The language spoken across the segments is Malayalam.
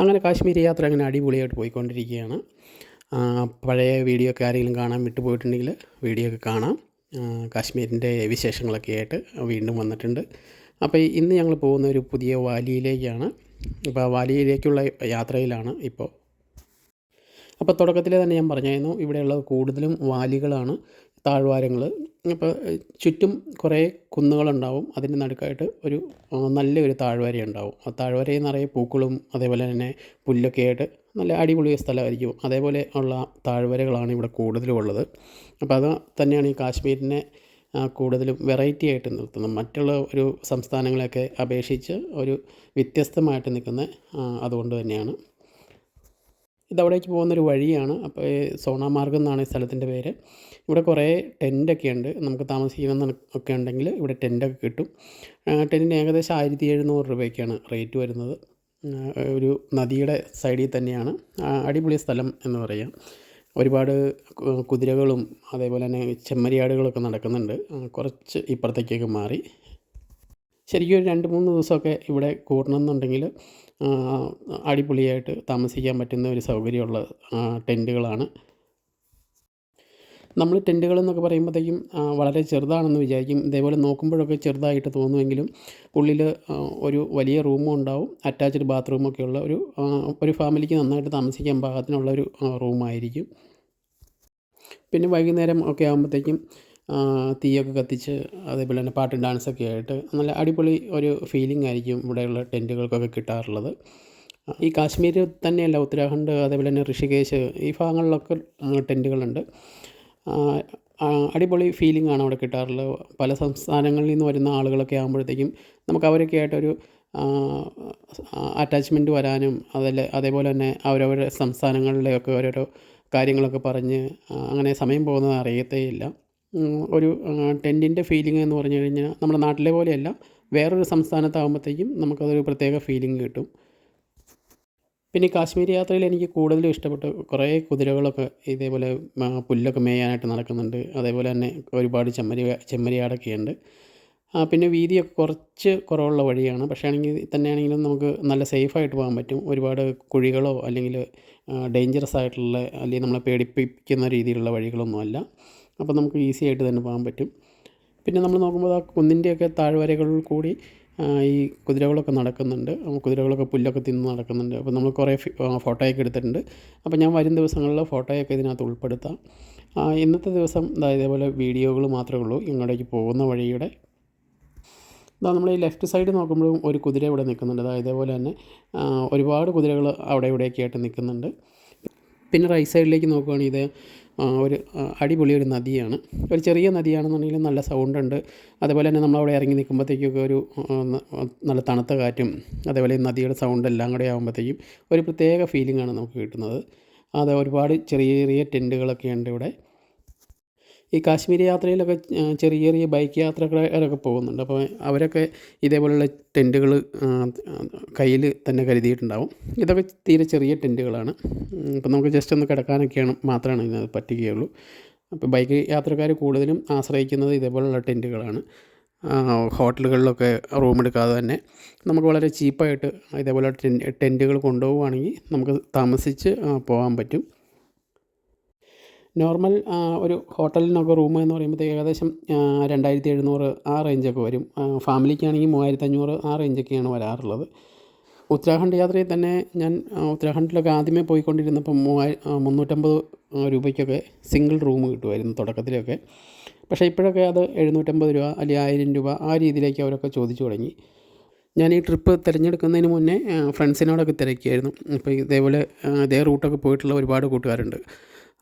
അങ്ങനെ കാശ്മീർ യാത്ര അങ്ങനെ അടിപൊളിയായിട്ട് പോയിക്കൊണ്ടിരിക്കുകയാണ്. പഴയ വീഡിയോ ഒക്കെ ആരെങ്കിലും കാണാൻ വിട്ടുപോയിട്ടുണ്ടെങ്കിൽ വീഡിയോ ഒക്കെ കാണാം. കാശ്മീരിൻ്റെ വിശേഷങ്ങളൊക്കെ ആയിട്ട് വീണ്ടും വന്നിട്ടുണ്ട്. അപ്പോൾ ഇന്ന് ഞങ്ങൾ പോകുന്ന ഒരു പുതിയ വാലിയിലേക്കാണ്. അപ്പോൾ ആ വാലിയിലേക്കുള്ള യാത്രയിലാണ് ഇപ്പോൾ. അപ്പോൾ തുടക്കത്തിൽ തന്നെ ഞാൻ പറഞ്ഞായിരുന്നു, ഇവിടെയുള്ളത് കൂടുതലും വാലികളാണ്, താഴ്വാരങ്ങൾ. അപ്പോൾ ചുറ്റും കുറേ കുന്നുകളുണ്ടാവും. അതിൻ്റെ നടുക്കായിട്ട് ഒരു നല്ലൊരു താഴ്വരയുണ്ടാവും. ആ താഴ്വരയിൽ നിറയെ പൂക്കളും അതേപോലെ തന്നെ പുല്ലൊക്കെ ആയിട്ട് നല്ല അടിപൊളി സ്ഥലമായിരിക്കും. അതേപോലെ ഉള്ള താഴ്വരകളാണ് ഇവിടെ കൂടുതലും ഉള്ളത്. അപ്പോൾ അത് തന്നെയാണ് ഈ കാശ്മീരിനെ കൂടുതലും വെറൈറ്റി ആയിട്ട് നിർത്തുന്നത്. മറ്റുള്ള ഒരു സംസ്ഥാനങ്ങളെയൊക്കെ അപേക്ഷിച്ച് ഒരു വ്യത്യസ്തമായിട്ട് നിൽക്കുന്നത് അതുകൊണ്ട് തന്നെയാണ്. ഇതവിടേക്ക് പോകുന്നൊരു വഴിയാണ്. അപ്പോൾ സോണാമാർഗ് എന്നാണ് ഈ സ്ഥലത്തിൻ്റെ പേര്. ഇവിടെ കുറേ ടെൻ്റൊക്കെ ഉണ്ട്. നമുക്ക് താമസിക്കണം ഒക്കെ ഉണ്ടെങ്കിൽ ഇവിടെ ടെൻ്റൊക്കെ കിട്ടും. ടെൻറ്റിന് ഏകദേശം 1700 രൂപയ്ക്കാണ് റേറ്റ് വരുന്നത്. ഒരു നദിയുടെ സൈഡിൽ തന്നെയാണ്. അടിപൊളി സ്ഥലം എന്ന് പറയാം. ഒരുപാട് കുതിരകളും അതേപോലെ തന്നെ ചെമ്മരിയാടുകളൊക്കെ നടക്കുന്നുണ്ട്. കുറച്ച് ഇപ്പുറത്തേക്കൊക്കെ മാറി. ശരിക്കും ഒരു 2-3 ദിവസമൊക്കെ ഇവിടെ കൂടണമെന്നുണ്ടെങ്കിൽ അടിപൊളിയായിട്ട് താമസിക്കാൻ പറ്റുന്ന ഒരു സൗകര്യമുള്ള ടെൻറ്റുകളാണ്. നമ്മൾ ടെൻറ്റുകളെന്നൊക്കെ പറയുമ്പോഴത്തേക്കും വളരെ ചെറുതാണെന്ന് വിചാരിക്കും. ഇതേപോലെ നോക്കുമ്പോഴൊക്കെ ചെറുതായിട്ട് തോന്നുമെങ്കിലും ഉള്ളിൽ ഒരു വലിയ റൂമും ഉണ്ടാവും, അറ്റാച്ച്ഡ് ബാത്റൂമൊക്കെ ഉള്ള ഒരു ഫാമിലിക്ക് നന്നായിട്ട് താമസിക്കാൻ പാകത്തിനുള്ളൊരു റൂമായിരിക്കും. പിന്നെ വൈകുന്നേരം ഒക്കെ ആകുമ്പോഴത്തേക്കും തീയൊക്കെ കത്തിച്ച് അതേപോലെ തന്നെ പാട്ടും ഡാൻസൊക്കെ ആയിട്ട് നല്ല അടിപൊളി ഒരു ഫീലിംഗ് ആയിരിക്കും ഇവിടെയുള്ള ടെൻറ്റുകൾക്കൊക്കെ കിട്ടാറുള്ളത്. ഈ കാശ്മീർ തന്നെയല്ല, ഉത്തരാഖണ്ഡ് അതേപോലെ തന്നെ ഋഷികേശ് ഈ ഭാഗങ്ങളിലൊക്കെ ടെൻറ്റുകളുണ്ട്. അടിപൊളി ഫീലിംഗ് ആണ് അവിടെ കിട്ടാറുള്ളത്. പല സംസ്ഥാനങ്ങളിൽ നിന്ന് വരുന്ന ആളുകളൊക്കെ ആകുമ്പോഴത്തേക്കും നമുക്ക് അവരൊക്കെ ആയിട്ടൊരു അറ്റാച്ച്മെൻറ്റ് വരാനും അതേപോലെ തന്നെ അവരവരുടെ സംസ്ഥാനങ്ങളിലെയൊക്കെ ഓരോരോ കാര്യങ്ങളൊക്കെ പറഞ്ഞ് അങ്ങനെ സമയം പോകുന്നത് അറിയത്തേയില്ല. ഒരു ടെൻറ്റിൻ്റെ ഫീലിംഗ് എന്ന് പറഞ്ഞു കഴിഞ്ഞാൽ നമ്മുടെ നാട്ടിലെ പോലെയല്ല, വേറൊരു സംസ്ഥാനത്താകുമ്പോഴത്തേക്കും നമുക്കതൊരു പ്രത്യേക ഫീലിംഗ് കിട്ടും. പിന്നെ കാശ്മീർ യാത്രയിൽ എനിക്ക് കൂടുതലും ഇഷ്ടപ്പെട്ട കുറേ കുതിരകളൊക്കെ ഇതേപോലെ പുല്ലൊക്കെ മേയാനായിട്ട് നടക്കുന്നുണ്ട്. അതേപോലെ തന്നെ ഒരുപാട് ചെമ്മരിയാടൊക്കെ ഉണ്ട്. പിന്നെ വീതിയൊക്കെ കുറച്ച് കുറവുള്ള വഴിയാണ്. പക്ഷേ തന്നെയാണെങ്കിലും നമുക്ക് നല്ല സേഫായിട്ട് പോകാൻ പറ്റും. ഒരുപാട് കുഴികളോ അല്ലെങ്കിൽ ഡേഞ്ചറസ് ആയിട്ടുള്ള അല്ലെങ്കിൽ നമ്മളെ പേടിപ്പിക്കുന്ന രീതിയിലുള്ള വഴികളൊന്നുമല്ല. അപ്പോൾ നമുക്ക് ഈസി ആയിട്ട് തന്നെ പോകാൻ പറ്റും. പിന്നെ നമ്മൾ നോക്കുമ്പോൾ ആ കുന്നിൻ്റെയൊക്കെ താഴ്വരകളിൽ കൂടി ഈ കുതിരകളൊക്കെ നടക്കുന്നുണ്ട്. കുതിരകളൊക്കെ പുല്ലൊക്കെ തിന്ന് നടക്കുന്നുണ്ട്. അപ്പോൾ നമ്മൾ കുറേ ഫോട്ടോയൊക്കെ എടുത്തിട്ടുണ്ട്. അപ്പോൾ ഞാൻ വരും ദിവസങ്ങളിൽ ഫോട്ടോയൊക്കെ ഇതിനകത്ത് ഉൾപ്പെടുത്താം. ഇന്നത്തെ ദിവസം ഇതേപോലെ വീഡിയോകൾ മാത്രമേ ഉള്ളൂ ഇങ്ങോട്ടേക്ക് പോകുന്ന വഴിയുടെ. നമ്മൾ ഈ ലെഫ്റ്റ് സൈഡ് നോക്കുമ്പോഴും ഒരു കുതിര ഇവിടെ നിൽക്കുന്നുണ്ട്. ഇതേപോലെ തന്നെ ഒരുപാട് കുതിരകൾ അവിടെ ഇവിടെയൊക്കെ ആയിട്ട് നിൽക്കുന്നുണ്ട്. പിന്നെ റൈറ്റ് സൈഡിലേക്ക് നോക്കുകയാണെങ്കിൽ ഇത് ഒരു അടിപൊളി ഒരു നദിയാണ്. ഒരു ചെറിയ നദിയാണെന്നുണ്ടെങ്കിലും നല്ല സൗണ്ടുണ്ട്. അതേപോലെ തന്നെ നമ്മളവിടെ ഇറങ്ങി നിൽക്കുമ്പോഴത്തേക്കൊക്കെ ഒരു നല്ല തണുത്ത കാറ്റും അതേപോലെ നദിയുടെ സൗണ്ട് എല്ലാം കൂടെ ആകുമ്പോഴത്തേക്കും ഒരു പ്രത്യേക ഫീലിംഗാണ് നമുക്ക് കിട്ടുന്നത്. അത് ഒരുപാട് ചെറിയ ചെറിയ ടെൻറ്റുകളൊക്കെ ഉണ്ട് ഇവിടെ. ഈ കാശ്മീർ യാത്രയിലൊക്കെ ചെറിയ ചെറിയ ബൈക്ക് യാത്രക്കാരൊക്കെ പോകുന്നുണ്ട്. അപ്പോൾ അവരൊക്കെ ഇതേപോലെയുള്ള ടെൻറ്റുകൾ കയ്യിൽ തന്നെ കരുതിയിട്ടുണ്ടാവും. ഇതൊക്കെ തീരെ ചെറിയ ടെൻറ്റുകളാണ്. അപ്പോൾ നമുക്ക് ജസ്റ്റ് ഒന്ന് കിടക്കാനൊക്കെയാണ് മാത്രമാണ് ഇതിനകത്ത് പറ്റുകയുള്ളൂ. അപ്പോൾ ബൈക്ക് യാത്രക്കാർ കൂടുതലും ആശ്രയിക്കുന്നത് ഇതേപോലെയുള്ള ടെൻറ്റുകളാണ്. ഹോട്ടലുകളിലൊക്കെ റൂം എടുക്കാതെ തന്നെ നമുക്ക് വളരെ ചീപ്പായിട്ട് ഇതേപോലെ ടെൻറ്റുകൾ കൊണ്ടുപോവുകയാണെങ്കിൽ നമുക്ക് താമസിച്ച് പോകാൻ പറ്റും. നോർമൽ ഒരു ഹോട്ടലിനൊക്കെ റൂം എന്ന് പറയുമ്പോഴത്തേക്ക് ഏകദേശം 2700 ആ റേഞ്ചൊക്കെ വരും. ഫാമിലിക്കാണെങ്കിൽ 3500 ആ റേഞ്ചൊക്കെയാണ് വരാറുള്ളത്. ഉത്തരാഖണ്ഡ് യാത്രയിൽ തന്നെ ഞാൻ ഉത്തരാഖണ്ഡിലൊക്കെ ആദ്യമേ പോയിക്കൊണ്ടിരുന്നപ്പോൾ 350 രൂപയ്ക്കൊക്കെ സിംഗിൾ റൂം കിട്ടുമായിരുന്നു തുടക്കത്തിലൊക്കെ. പക്ഷേ ഇപ്പോഴൊക്കെ അത് 750 രൂപ അല്ലെങ്കിൽ 1000 രൂപ ആ രീതിയിലേക്ക് അവരൊക്കെ ചോദിച്ചു തുടങ്ങി. ഞാൻ ഈ ട്രിപ്പ് തിരഞ്ഞെടുക്കുന്നതിന് മുന്നേ ഫ്രണ്ട്സിനോടൊക്കെ തിരക്കിയായിരുന്നു. അപ്പോൾ ഇതേ റൂട്ടൊക്കെ പോയിട്ടുള്ള ഒരുപാട് കൂട്ടുകാരുണ്ട്.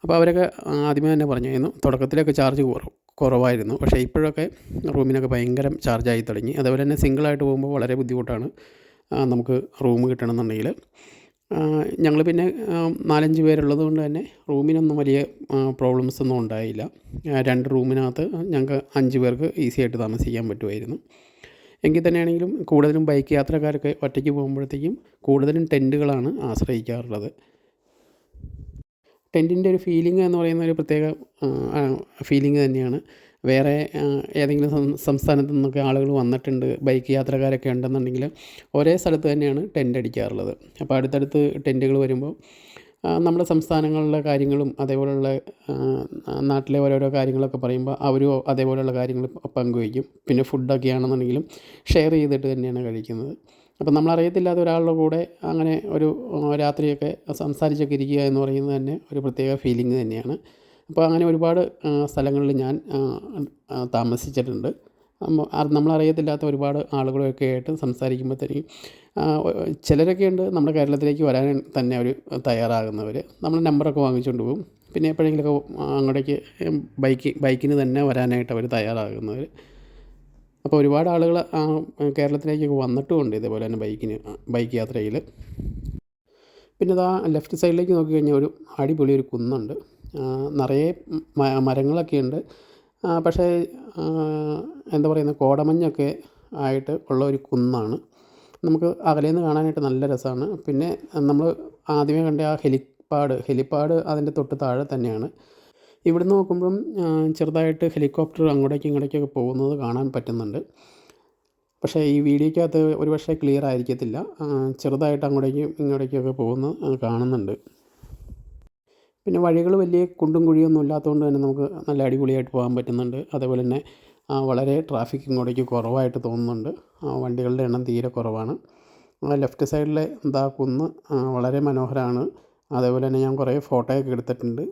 അപ്പോൾ അവരൊക്കെ ആദ്യമേ തന്നെ പറഞ്ഞായിരുന്നു തുടക്കത്തിലൊക്കെ ചാർജ് കുറവായിരുന്നു. പക്ഷേ ഇപ്പോഴൊക്കെ റൂമിനൊക്കെ ഭയങ്കര ചാർജായി തുടങ്ങി. അതേപോലെ തന്നെ സിംഗിളായിട്ട് പോകുമ്പോൾ വളരെ ബുദ്ധിമുട്ടാണ് നമുക്ക് റൂം കിട്ടണമെന്നുണ്ടെങ്കിൽ. ഞങ്ങൾ പിന്നെ 4-5 പേരുള്ളത് കൊണ്ട് തന്നെ റൂമിനൊന്നും വലിയ പ്രോബ്ലംസ് ഒന്നും ഉണ്ടായില്ല. 2 റൂമിനകത്ത് ഞങ്ങൾക്ക് 5 പേർക്ക് ഈസി ആയിട്ട് താമസിക്കാൻ പറ്റുമായിരുന്നു. എങ്കിൽ തന്നെയാണെങ്കിലും കൂടുതലും ബൈക്ക് യാത്രക്കാരൊക്കെ ഒറ്റയ്ക്ക് പോകുമ്പോഴത്തേക്കും കൂടുതലും ടെൻറ്റുകളാണ് ആശ്രയിക്കാറുള്ളത്. ടെൻറ്റിൻ്റെ ഒരു ഫീലിംഗ് എന്ന് പറയുന്ന ഒരു പ്രത്യേക ഫീലിംഗ് തന്നെയാണ്. വേറെ ഏതെങ്കിലും സംസ്ഥാനത്തു നിന്നൊക്കെ ആളുകൾ വന്നിട്ടുണ്ട്, ബൈക്ക് യാത്രക്കാരൊക്കെ ഉണ്ടെന്നുണ്ടെങ്കിൽ ഒരേ സ്ഥലത്ത് തന്നെയാണ് ടെൻ്റ് അടിക്കാറുള്ളത്. അപ്പോൾ അടുത്തടുത്ത് ടെൻറ്റുകൾ വരുമ്പോൾ നമ്മുടെ സംസ്ഥാനങ്ങളിലെ കാര്യങ്ങളും അതേപോലെയുള്ള നാട്ടിലെ ഓരോരോ കാര്യങ്ങളൊക്കെ പറയുമ്പോൾ അവരും അതേപോലെയുള്ള കാര്യങ്ങൾ പങ്കുവയ്ക്കും. പിന്നെ ഫുഡൊക്കെ ആണെന്നുണ്ടെങ്കിലും ഷെയർ ചെയ്തിട്ട് തന്നെയാണ് കഴിക്കുന്നത്. അപ്പം നമ്മളറിയത്തില്ലാത്ത ഒരാളുടെ കൂടെ അങ്ങനെ ഒരു രാത്രിയൊക്കെ സംസാരിച്ചൊക്കെ ഇരിക്കുക എന്ന് പറയുന്നത് തന്നെ ഒരു പ്രത്യേക ഫീലിംഗ് തന്നെയാണ്. അപ്പോൾ അങ്ങനെ ഒരുപാട് സ്ഥലങ്ങളിൽ ഞാൻ താമസിച്ചിട്ടുണ്ട്. നമ്മളറിയത്തില്ലാത്ത ഒരുപാട് ആളുകളൊക്കെ ആയിട്ട് സംസാരിക്കുമ്പോഴത്തേക്കും ചിലരൊക്കെ ഉണ്ട് നമ്മുടെ കേരളത്തിലേക്ക് വരാൻ തന്നെ അവർ തയ്യാറാകുന്നവർ. നമ്മൾ നമ്പറൊക്കെ വാങ്ങിച്ചുകൊണ്ട് പോകും. പിന്നെ എപ്പോഴെങ്കിലുമൊക്കെ അങ്ങോട്ടേക്ക് ബൈക്കിന് തന്നെ വരാനായിട്ട് അവർ തയ്യാറാകുന്നവർ. അപ്പോൾ ഒരുപാട് ആളുകൾ കേരളത്തിലേക്കൊക്കെ വന്നിട്ടുമുണ്ട് ഇതേപോലെ തന്നെ ബൈക്ക് യാത്രയിൽ. പിന്നെ ഇതാ ലെഫ്റ്റ് സൈഡിലേക്ക് നോക്കിക്കഴിഞ്ഞാൽ ഒരു അടിപൊളി ഒരു കുന്നുണ്ട്. നിറയെ മരങ്ങളൊക്കെ ഉണ്ട്. പക്ഷേ എന്താ പറയുന്നത്, കോടമഞ്ഞൊക്കെ ആയിട്ട് ഉള്ള ഒരു കുന്നാണ്. നമുക്ക് അകലേന്ന് കാണാനായിട്ട് നല്ല രസമാണ്. പിന്നെ നമ്മൾ ആദ്യമേ കണ്ട ആ ഹെലിപ്പാഡ് അതിൻ്റെ തൊട്ട് താഴെ തന്നെയാണ്. ഇവിടുന്ന് നോക്കുമ്പം ചെറുതായിട്ട് ഹെലികോപ്റ്റർ അങ്ങോട്ടേക്കും ഇങ്ങോട്ടേക്കൊക്കെ പോകുന്നത് കാണാൻ പറ്റുന്നുണ്ട്. പക്ഷേ ഈ വീഡിയോയ്ക്കകത്ത് ഒരു പക്ഷേ ക്ലിയർ ആയിരിക്കത്തില്ല. ചെറുതായിട്ട് അങ്ങോട്ടേക്കും ഇങ്ങോട്ടേക്കൊക്കെ പോകുന്നത് കാണുന്നുണ്ട്. പിന്നെ വഴികൾ വലിയ കുണ്ടും കുഴിയൊന്നും ഇല്ലാത്തതുകൊണ്ട് തന്നെ നമുക്ക് നല്ല അടിപൊളിയായിട്ട് പോകാൻ പറ്റുന്നുണ്ട്. അതേപോലെ തന്നെ വളരെ ട്രാഫിക് ഇങ്ങോട്ടേക്ക് കുറവായിട്ട് തോന്നുന്നുണ്ട്. വണ്ടികളുടെ എണ്ണം തീരെ കുറവാണ്. ലെഫ്റ്റ് സൈഡിലെ കുന്ന് വളരെ മനോഹരമാണ്. അതേപോലെ തന്നെ ഞാൻ കുറേ ഫോട്ടോയൊക്കെ എടുത്തിട്ടുണ്ട്.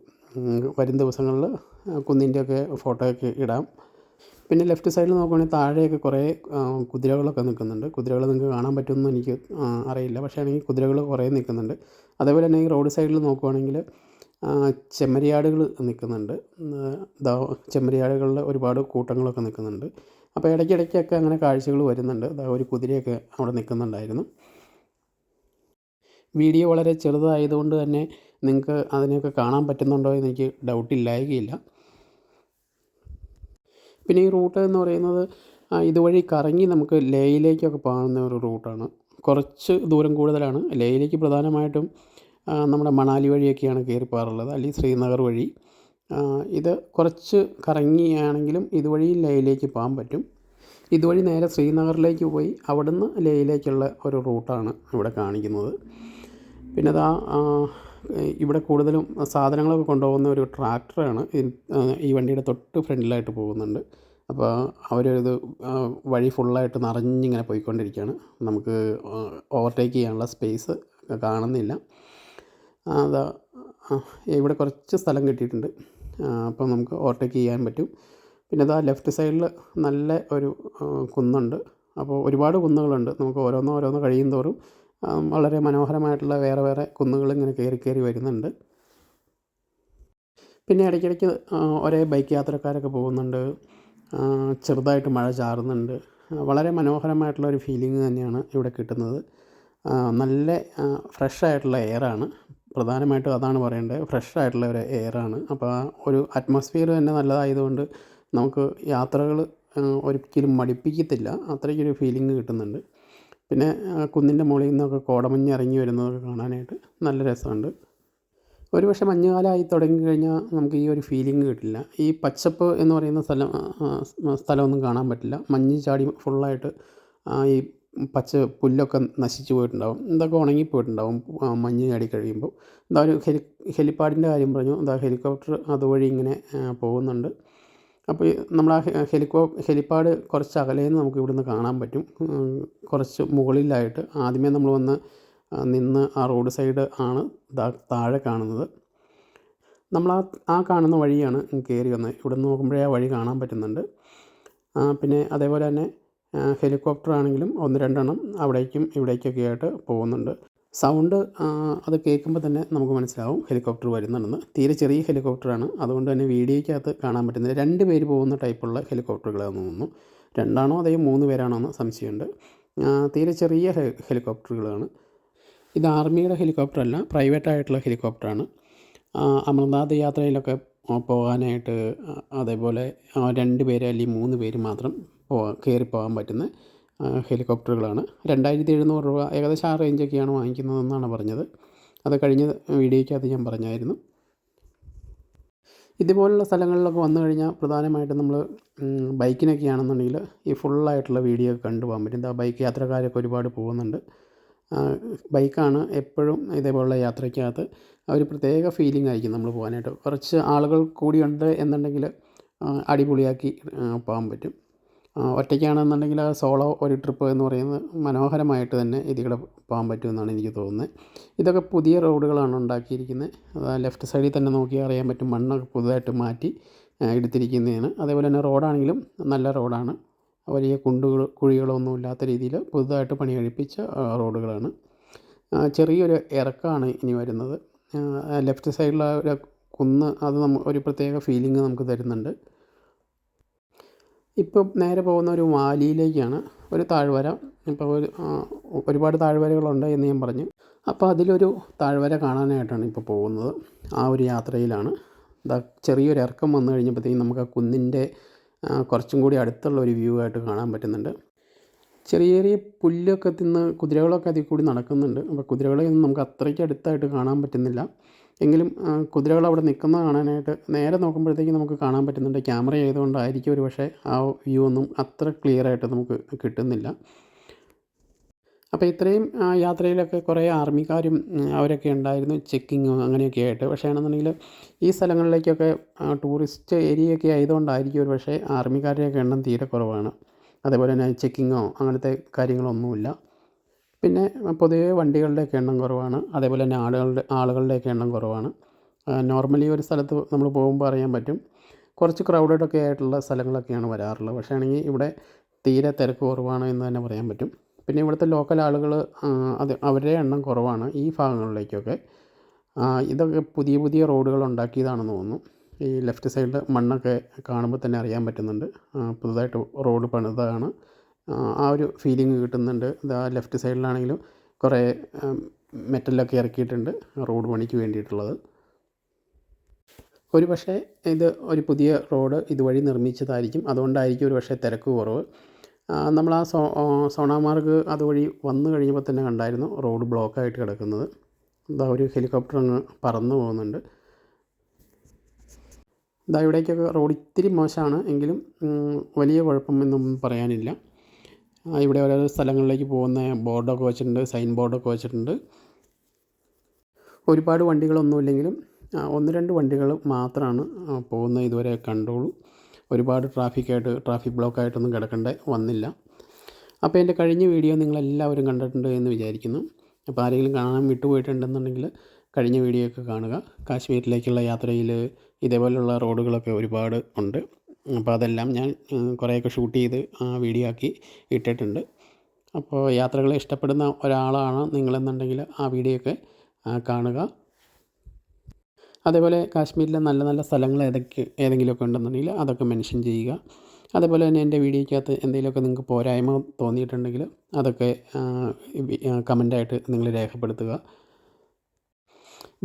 വരും ദിവസങ്ങളിൽ കുന്നിൻ്റെയൊക്കെ ഫോട്ടോയൊക്കെ ഇടാം. പിന്നെ ലെഫ്റ്റ് സൈഡിൽ നോക്കുകയാണെങ്കിൽ താഴെയൊക്കെ കുറേ കുതിരകളൊക്കെ നിൽക്കുന്നുണ്ട്. കുതിരകൾ നിങ്ങൾക്ക് കാണാൻ പറ്റുമെന്ന് എനിക്ക് അറിയില്ല. പക്ഷേ ആണെങ്കിൽ കുതിരകൾ കുറേ നിൽക്കുന്നുണ്ട്. അതേപോലെ തന്നെ ഈ റോഡ് സൈഡിൽ നോക്കുകയാണെങ്കിൽ ചെമ്മരിയാടുകൾ നിൽക്കുന്നുണ്ട്. ചെമ്മരിയാടുകളുടെ ഒരുപാട് കൂട്ടങ്ങളൊക്കെ നിൽക്കുന്നുണ്ട്. അപ്പോൾ ഇടയ്ക്കിടയ്ക്കൊക്കെ അങ്ങനെ കാഴ്ചകൾ വരുന്നുണ്ട്. ഒരു കുതിരയൊക്കെ അവിടെ നിൽക്കുന്നുണ്ടായിരുന്നു. വീഡിയോ വളരെ ചെറുതായതുകൊണ്ട് തന്നെ നിങ്ങൾക്ക് അതിനെയൊക്കെ കാണാൻ പറ്റുന്നുണ്ടോ എന്ന് എനിക്ക് ഡൗട്ടില്ലായകയില്ല. പിന്നെ ഈ റൂട്ട് എന്ന് പറയുന്നത് ഇതുവഴി കറങ്ങി നമുക്ക് ലേയിലേക്കൊക്കെ പോകുന്ന ഒരു റൂട്ടാണ്. കുറച്ച് ദൂരം കൂടുതലാണ്. ലേയിലേക്ക് പ്രധാനമായിട്ടും നമ്മുടെ മണാലി വഴിയൊക്കെയാണ് കയറി പോകാറുള്ളത്, അല്ലെങ്കിൽ ശ്രീനഗർ വഴി. ഇത് കുറച്ച് കറങ്ങിയാണെങ്കിലും ഇതുവഴി ലേയിലേക്ക് പോകാൻ പറ്റും. ഇതുവഴി നേരെ ശ്രീനഗറിലേക്ക് പോയി അവിടുന്ന് ലേയിലേക്കുള്ള ഒരു റൂട്ടാണ് ഇവിടെ കാണിക്കുന്നത്. പിന്നെ ഇവിടെ കൂടുതലും സാധനങ്ങളൊക്കെ കൊണ്ടുപോകുന്ന ഒരു ട്രാക്ടറാണ് ഈ വണ്ടിയുടെ തൊട്ട് ഫ്രണ്ടിലായിട്ട് പോകുന്നുണ്ട്. അപ്പോൾ അവരത് വഴി ഫുള്ളായിട്ട് നിറഞ്ഞിങ്ങനെ പോയിക്കൊണ്ടിരിക്കുകയാണ്. നമുക്ക് ഓവർടേക്ക് ചെയ്യാനുള്ള സ്പേസ് കാണുന്നില്ല. ഇവിടെ കുറച്ച് സ്ഥലം കിട്ടിയിട്ടുണ്ട്. അപ്പോൾ നമുക്ക് ഓവർടേക്ക് ചെയ്യാൻ പറ്റും. പിന്നെ ലെഫ്റ്റ് സൈഡിൽ നല്ല ഒരു കുന്നുണ്ട്. അപ്പോൾ ഒരുപാട് കുന്നുകളുണ്ട്. നമുക്ക് ഓരോന്ന് കഴിയും തോറും വളരെ മനോഹരമായിട്ടുള്ള വേറെ വേറെ കുന്നുകൾ ഇങ്ങനെ കയറി വരുന്നുണ്ട്. പിന്നെ ഇടയ്ക്കിടയ്ക്ക് ഒരേ ബൈക്ക് യാത്രക്കാരൊക്കെ പോകുന്നുണ്ട്. ചെറുതായിട്ട് മഴ ചാറുന്നുണ്ട്. വളരെ മനോഹരമായിട്ടുള്ള ഒരു ഫീലിംഗ് തന്നെയാണ് ഇവിടെ കിട്ടുന്നത്. നല്ല ഫ്രഷായിട്ടുള്ള എയറാണ്. പ്രധാനമായിട്ടും അതാണ് പറയേണ്ടത്. ഫ്രഷായിട്ടുള്ള ഒരു എയറാണ്. അപ്പോൾ ഒരു അറ്റ്മോസ്ഫിയർ തന്നെ നല്ലതായതുകൊണ്ട് നമുക്ക് യാത്രകൾ ഒരിക്കലും മടുപ്പിക്കത്തില്ല. അത്രയ്ക്കൊരു ഫീലിംഗ് കിട്ടുന്നുണ്ട്. പിന്നെ കുന്നിൻ്റെ മുകളിൽ നിന്നൊക്കെ കോടമഞ്ഞ് ഇറങ്ങി വരുന്നതൊക്കെ കാണാനായിട്ട് നല്ല രസമുണ്ട്. ഒരു പക്ഷേ മഞ്ഞുകാലമായി തുടങ്ങിക്കഴിഞ്ഞാൽ നമുക്ക് ഈ ഒരു ഫീലിംഗ് കിട്ടില്ല. ഈ പച്ചപ്പ് എന്ന് പറയുന്ന സ്ഥലമൊന്നും കാണാൻ പറ്റില്ല. മഞ്ഞ് ചാടി ഫുള്ളായിട്ട് ഈ പച്ച പുല്ലൊക്കെ നശിച്ചു പോയിട്ടുണ്ടാവും. ഇതൊക്കെ ഉണങ്ങിപ്പോയിട്ടുണ്ടാവും മഞ്ഞ് ചാടി കഴിയുമ്പോൾ. ഒരു ഹെലിപ്പാഡിൻ്റെ കാര്യം പറഞ്ഞു. ഹെലികോപ്റ്റർ അതുവഴി ഇങ്ങനെ പോകുന്നുണ്ട്. അപ്പോൾ നമ്മൾ ഹെലിപ്പാഡ് കുറച്ച് അകലേന്ന് നമുക്ക് ഇവിടുന്ന് കാണാൻ പറ്റും. കുറച്ച് മുകളിലായിട്ട് ആദ്യമേ നമ്മൾ വന്ന് നിന്ന് ആ റോഡ് സൈഡ് ആണ് താഴെ കാണുന്നത്. നമ്മൾ ആ കാണുന്ന വഴിയാണ് കയറി വന്നത്. ഇവിടെ നിന്ന് നോക്കുമ്പോഴേ ആ വഴി കാണാൻ പറ്റുന്നുണ്ട്. പിന്നെ അതേപോലെ തന്നെ ഹെലികോപ്റ്റർ ആണെങ്കിലും 1-2 അവിടേക്കും ഇവിടേക്കൊക്കെ ആയിട്ട് പോകുന്നുണ്ട്. സൗണ്ട് അത് കേൾക്കുമ്പോൾ തന്നെ നമുക്ക് മനസ്സിലാവും ഹെലികോപ്റ്റർ വരുന്നുണ്ടെന്ന്. തീരെ ചെറിയ ഹെലികോപ്റ്ററാണ്. അതുകൊണ്ട് തന്നെ വീഡിയോയ്ക്കകത്ത് കാണാൻ പറ്റുന്നത് 2 പേര് പോകുന്ന ടൈപ്പുള്ള ഹെലികോപ്റ്ററുകളാണെന്ന് തോന്നുന്നു. 2 അതേ 3 പേരാണോ എന്ന് സംശയമുണ്ട്. തീരെ ചെറിയ ഹെലികോപ്റ്ററുകളാണ്. ഇത് ആർമിയുടെ ഹെലികോപ്റ്റർ അല്ല, പ്രൈവറ്റായിട്ടുള്ള ഹെലികോപ്റ്ററാണ്. അമർനാഥ് യാത്രയിലൊക്കെ പോകാനായിട്ട് അതേപോലെ 2 പേര് അല്ലെങ്കിൽ 3 പേര് മാത്രം കയറിപ്പോകാൻ പറ്റുന്ന ഹെലികോപ്റ്ററുകളാണ്. 2700 രൂപ ഏകദേശം ആ റേഞ്ചൊക്കെയാണ് വാങ്ങിക്കുന്നതെന്നാണ് പറഞ്ഞത്. അത് കഴിഞ്ഞ വീഡിയോയ്ക്കകത്ത് ഞാൻ പറഞ്ഞായിരുന്നു. ഇതുപോലുള്ള സ്ഥലങ്ങളിലൊക്കെ വന്നു കഴിഞ്ഞാൽ പ്രധാനമായിട്ടും നമ്മൾ ബൈക്കിനൊക്കെയാണെന്നുണ്ടെങ്കിൽ ഈ ഫുള്ളായിട്ടുള്ള വീഡിയോ കണ്ടു പോകാൻ പറ്റും. എന്താ ബൈക്ക് യാത്രക്കാരൊക്കെ ഒരുപാട് പോകുന്നുണ്ട്. ബൈക്കാണ് എപ്പോഴും ഇതേപോലുള്ള യാത്രയ്ക്കകത്ത് ഒരു പ്രത്യേക ഫീലിംഗ് ആയിരിക്കും നമ്മൾ പോകാനായിട്ട്. കുറച്ച് ആളുകൾ കൂടിയുണ്ട് എന്നുണ്ടെങ്കിൽ അടിപൊളിയാക്കി പോകാൻ പറ്റും. ഒറ്റയ്ക്കാണെന്നുണ്ടെങ്കിൽ സോളോ ഒരു ട്രിപ്പ് എന്ന് പറയുന്നത് മനോഹരമായിട്ട് തന്നെ ഇതിലൂടെ പോകാൻ പറ്റുമെന്നാണ് എനിക്ക് തോന്നുന്നത്. ഇതൊക്കെ പുതിയ റോഡുകളാണ് ഉണ്ടാക്കിയിരിക്കുന്നത്. ലെഫ്റ്റ് സൈഡിൽ തന്നെ നോക്കിയാൽ അറിയാൻ പറ്റും, മണ്ണൊക്കെ പുതുതായിട്ട് മാറ്റി എടുത്തിരിക്കുന്നതാണ്. അതേപോലെ തന്നെ റോഡാണെങ്കിലും നല്ല റോഡാണ്. വലിയ കുഴികളൊന്നും ഇല്ലാത്ത രീതിയിൽ പുതുതായിട്ട് പണി കഴിപ്പിച്ച റോഡുകളാണ്. ചെറിയൊരു ഇറക്കമാണ് ഇനി വരുന്നത്. ലെഫ്റ്റ് സൈഡിലെ ഒരു കുന്ന് അത് ഒരു പ്രത്യേക ഫീലിംഗ് നമുക്ക് തരുന്നുണ്ട്. ഇപ്പം നേരെ പോകുന്ന ഒരു വാലിയിലേക്കാണ്, ഒരു താഴ്വര. ഇപ്പോൾ ഒരുപാട് താഴ്വരകളുണ്ട് എന്ന് ഞാൻ പറഞ്ഞു. അപ്പോൾ അതിലൊരു താഴ്വര കാണാനായിട്ടാണ് ഇപ്പോൾ പോകുന്നത്. ആ ഒരു യാത്രയിലാണ്. ചെറിയൊരു ഇറക്കം വന്നു കഴിഞ്ഞപ്പോഴത്തേക്കും നമുക്ക് ആ കുന്നിൻ്റെ കുറച്ചും കൂടി അടുത്തുള്ള ഒരു വ്യൂ ആയിട്ട് കാണാൻ പറ്റുന്നുണ്ട്. ചെറിയ ചെറിയ പുല്ലൊക്കെ തിന്ന് കുതിരകളൊക്കെ അതിൽ കൂടി നടക്കുന്നുണ്ട്. അപ്പോൾ കുതിരകളെയൊന്നും നമുക്ക് അത്രയ്ക്ക് അടുത്തായിട്ട് കാണാൻ പറ്റുന്നില്ല. എങ്കിലും കുതിരകൾ അവിടെ നിൽക്കുന്നത് കാണാനായിട്ട് നേരെ നോക്കുമ്പോഴത്തേക്കും നമുക്ക് കാണാൻ പറ്റുന്നുണ്ട്. ക്യാമറ ആയതുകൊണ്ടായിരിക്കും ഒരു പക്ഷേ ആ വ്യൂ ഒന്നും അത്ര ക്ലിയറായിട്ട് നമുക്ക് കിട്ടുന്നില്ല. അപ്പോൾ ഇത്രയും യാത്രയിലൊക്കെ കുറേ ആർമിക്കാരും അവരൊക്കെ ഉണ്ടായിരുന്നു, ചെക്കിങ്ങും അങ്ങനെയൊക്കെ ആയിട്ട്. പക്ഷേ ആണെന്നുണ്ടെങ്കിൽ ഈ സ്ഥലങ്ങളിലേക്കൊക്കെ ടൂറിസ്റ്റ് ഏരിയയൊക്കെ ആയതുകൊണ്ടായിരിക്കും ഒരു പക്ഷേ ആർമിക്കാരുടെയൊക്കെ എണ്ണം തീരെ കുറവാണ്. അതേപോലെ തന്നെ ചെക്കിങ്ങോ അങ്ങനത്തെ കാര്യങ്ങളൊന്നുമില്ല. പിന്നെ പൊതുവേ വണ്ടികളുടെയൊക്കെ എണ്ണം കുറവാണ്. അതേപോലെ തന്നെ ആളുകളുടെയൊക്കെ എണ്ണം കുറവാണ്. നോർമലി ഒരു സ്ഥലത്ത് നമ്മൾ പോകുമ്പോൾ അറിയാൻ പറ്റും, കുറച്ച് ക്രൗഡഡൊക്കെ ആയിട്ടുള്ള സ്ഥലങ്ങളൊക്കെയാണ് വരാറുള്ളത്. പക്ഷേ ആണെങ്കിൽ ഇവിടെ തീരെ തിരക്ക് കുറവാണ് എന്ന് തന്നെ പറയാൻ പറ്റും. പിന്നെ ഇവിടുത്തെ ലോക്കൽ ആളുകൾ അവരുടെ എണ്ണം കുറവാണ് ഈ ഭാഗങ്ങളിലേക്കൊക്കെ. ഇതൊക്കെ പുതിയ പുതിയ റോഡുകൾ ഉണ്ടാക്കിയതാണെന്ന് തോന്നുന്നു. ഈ ലെഫ്റ്റ് സൈഡിൽ മണ്ണൊക്കെ കാണുമ്പോൾ തന്നെ അറിയാൻ പറ്റുന്നുണ്ട് പുതുതായിട്ട് റോഡ് പണിതാണ്. ആ ഒരു ഫീലിംഗ് കിട്ടുന്നുണ്ട്. ഇതാ ലെഫ്റ്റ് സൈഡിലാണെങ്കിലും കുറേ മെറ്റലൊക്കെ ഇറക്കിയിട്ടുണ്ട് റോഡ് പണിക്ക് വേണ്ടിയിട്ടുള്ളത്. ഒരു പക്ഷേ ഇത് ഒരു പുതിയ റോഡ് ഇതുവഴി നിർമ്മിച്ചതായിരിക്കും. അതുകൊണ്ടായിരിക്കും ഒരു പക്ഷേ തിരക്ക് കുറവ്. നമ്മൾ ആ സോണാമാർഗ് അതുവഴി വന്നു കഴിഞ്ഞപ്പോൾ തന്നെ കണ്ടായിരുന്നു റോഡ് ബ്ലോക്കായിട്ട് കിടക്കുന്നത്. എന്താ ഒരു ഹെലികോപ്റ്റർ അങ്ങ് പറന്നു പോകുന്നുണ്ട്. ഇതാ ഇവിടേക്കൊക്കെ റോഡ് ഇത്തിരി മോശമാണ്, എങ്കിലും വലിയ കുഴപ്പമൊന്നും പറയാനില്ല. ഇവിടെ ഓരോ സ്ഥലങ്ങളിലേക്ക് പോകുന്ന ബോർഡൊക്കെ വെച്ചിട്ടുണ്ട്, സൈൻ ബോർഡൊക്കെ വെച്ചിട്ടുണ്ട്. ഒരുപാട് വണ്ടികളൊന്നുമില്ലെങ്കിലും 1-2 വണ്ടികൾ മാത്രമാണ് പോകുന്നത് ഇതുവരെ കണ്ടുള്ളൂ. ഒരുപാട് ട്രാഫിക് ബ്ലോക്കായിട്ടൊന്നും കിടക്കേണ്ട വന്നില്ല. അപ്പോൾ എൻ്റെ കഴിഞ്ഞ വീഡിയോ നിങ്ങളെല്ലാവരും കണ്ടിട്ടുണ്ട് എന്ന് വിചാരിക്കുന്നു. അപ്പോൾ ആരെങ്കിലും കാണാൻ വിട്ടുപോയിട്ടുണ്ടെന്നുണ്ടെങ്കിൽ കഴിഞ്ഞ വീഡിയോ ഒക്കെ കാണുക. കാശ്മീരിലേക്കുള്ള യാത്രയിൽ ഇതേപോലെയുള്ള റോഡുകളൊക്കെ ഒരുപാട് ഉണ്ട്. അപ്പോൾ അതെല്ലാം ഞാൻ കുറേയൊക്കെ ഷൂട്ട് ചെയ്ത് വീഡിയോ ആക്കി ഇട്ടിട്ടുണ്ട്. അപ്പോൾ യാത്രകളെ ഇഷ്ടപ്പെടുന്ന ഒരാളാണ് നിങ്ങളെന്നുണ്ടെങ്കിൽ ആ വീഡിയോ ഒക്കെ കാണുക. അതേപോലെ കാശ്മീരിലെ നല്ല നല്ല സ്ഥലങ്ങൾ ഏതെങ്കിലുമൊക്കെ ഉണ്ടെന്നുണ്ടെങ്കിൽ അതൊക്കെ മെൻഷൻ ചെയ്യുക. അതേപോലെ തന്നെ എൻ്റെ വീഡിയോയ്ക്കകത്ത് എന്തെങ്കിലുമൊക്കെ നിങ്ങൾക്ക് പോരായ്മ തോന്നിയിട്ടുണ്ടെങ്കിൽ അതൊക്കെ കമൻ്റായിട്ട് നിങ്ങൾ രേഖപ്പെടുത്തുക.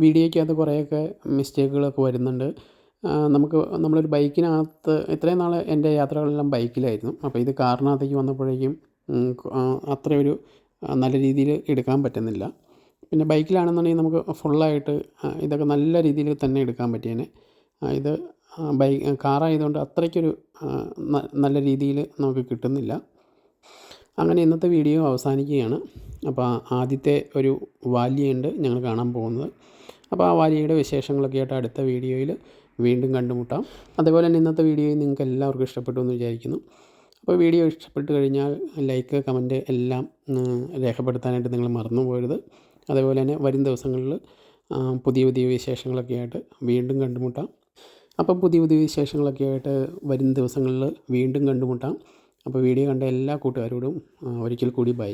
വീഡിയോയ്ക്കകത്ത് കുറേയൊക്കെ മിസ്റ്റേക്കുകളൊക്കെ വരുന്നുണ്ട്. നമ്മളൊരു ബൈക്കിനകത്ത് ഇത്രയും നാൾ എൻ്റെ യാത്രകളെല്ലാം ബൈക്കിലായിരുന്നു. അപ്പോൾ ഇത് കാറിനകത്തേക്ക് വന്നപ്പോഴേക്കും അത്രയൊരു നല്ല രീതിയിൽ എടുക്കാൻ പറ്റുന്നില്ല. പിന്നെ ബൈക്കിലാണെന്നുണ്ടെങ്കിൽ നമുക്ക് ഫുള്ളായിട്ട് ഇതൊക്കെ നല്ല രീതിയിൽ തന്നെ എടുക്കാൻ പറ്റിയേനെ. ഇത് കാറായതുകൊണ്ട് അത്രയ്ക്കൊരു നല്ല രീതിയിൽ നമുക്ക് കിട്ടുന്നില്ല. അങ്ങനെ ഇന്നത്തെ വീഡിയോ അവസാനിക്കുകയാണ്. അപ്പോൾ ആദ്യത്തെ ഒരു വാലിയുണ്ട് ഞങ്ങൾ കാണാൻ പോകുന്നത്. അപ്പോൾ ആ വാലിയുടെ വിശേഷങ്ങളൊക്കെ ആയിട്ട് അടുത്ത വീഡിയോയിൽ വീണ്ടും കണ്ടുമുട്ടാം. അതേപോലെ തന്നെ ഇന്നത്തെ വീഡിയോ നിങ്ങൾക്ക് എല്ലാവർക്കും ഇഷ്ടപ്പെട്ടു എന്ന് വിചാരിക്കുന്നു. അപ്പോൾ വീഡിയോ ഇഷ്ടപ്പെട്ട് കഴിഞ്ഞാൽ ലൈക്ക്, കമൻറ്റ് എല്ലാം രേഖപ്പെടുത്താനായിട്ട് നിങ്ങൾ മറന്നു പോകരുത്. അതേപോലെ തന്നെ വരും ദിവസങ്ങളിൽ പുതിയ പുതിയ വിശേഷങ്ങളൊക്കെ ആയിട്ട് വീണ്ടും കണ്ടുമുട്ടാം. അപ്പോൾ പുതിയ പുതിയ വിശേഷങ്ങളൊക്കെ ആയിട്ട് വരും ദിവസങ്ങളിൽ വീണ്ടും കണ്ടുമുട്ടാം. അപ്പോൾ വീഡിയോ കണ്ട എല്ലാ കൂട്ടുകാരോടും ഒരിക്കൽ കൂടി ബൈ.